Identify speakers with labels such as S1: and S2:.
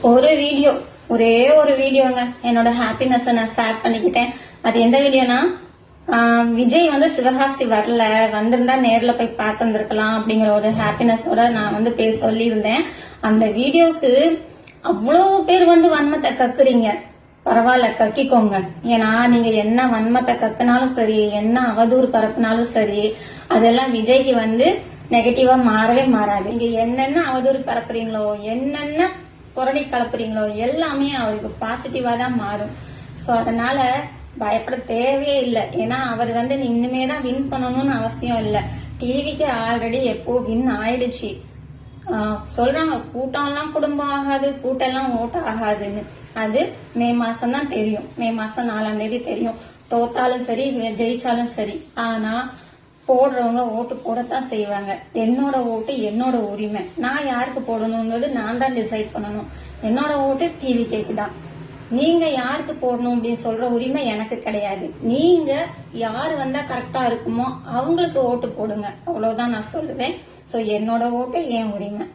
S1: ஒரு வீடியோ, ஒரே ஒரு வீடியோங்க என்னோட ஹாப்பினஸ் நான் ஷேர் பண்ணிக்கிட்டேன். அது எந்த வீடியோனா, விஜய் வந்து சிவகாசி வரல, வந்திருந்தா நேர்ல போய் பார்த்திருந்திருக்கலாம் அப்படிங்கிற ஒரு ஹாப்பினஸோட நான் வந்து சொல்லியிருந்தேன். அந்த வீடியோக்கு அவ்வளவு பேர் வந்து வன்மத்தை கக்குறீங்க. பரவாயில்ல, கக்கிக்கோங்க. ஏன்னா நீங்க என்ன வன்மத்தை கக்குனாலும் சரி, என்ன அவதூறு பரப்புனாலும் சரி, அதெல்லாம் விஜய்க்கு வந்து நெகட்டிவா மாறவே மாறாது. நீங்க என்னென்ன அவதூறு பரப்புறீங்களோ, என்னென்ன புரளி கலப்புறீங்களோ, எல்லாமே அவருக்கு பாசிட்டிவா தான் மாறும். சோ அதனால பயப்பட தேவையே இல்லை. ஏன்னா அவர் வந்து இன்னுமே தான் வின் பண்ணணும்னு அவசியம் இல்லை. டிவிக்கு ஆல்ரெடி எப்போ வின் ஆயிடுச்சு. சொல்றாங்க கூட்டம் எல்லாம் குடும்பம் ஆகாது, கூட்டம் எல்லாம் ஓட்டு ஆகாதுன்னு. அது மே மாசம் தான் தெரியும். மே மாசம் 4ஆம் தேதி தெரியும். தோத்தாலும் சரி, ஜெயிச்சாலும் சரி. ஆனா போடுறவங்க ஓட்டு போடத்தான் செய்வாங்க. என்னோட ஓட்டு என்னோட உரிமை. நான் யாருக்கு போடணும்னு நான் தான் டிசைட் பண்ணணும். என்னோட ஓட்டு டிவி கேக்கு தான். நீங்க யாருக்கு போடணும் அப்படின்னு சொல்ற உரிமை எனக்கு கிடையாது. நீங்க யாரு வந்தா கரெக்டா இருக்குமோ அவங்களுக்கு ஓட்டு போடுங்க. அவ்வளவுதான் நான் சொல்லுவேன். சோ என்னோட ஓட்டு என் உரிமை.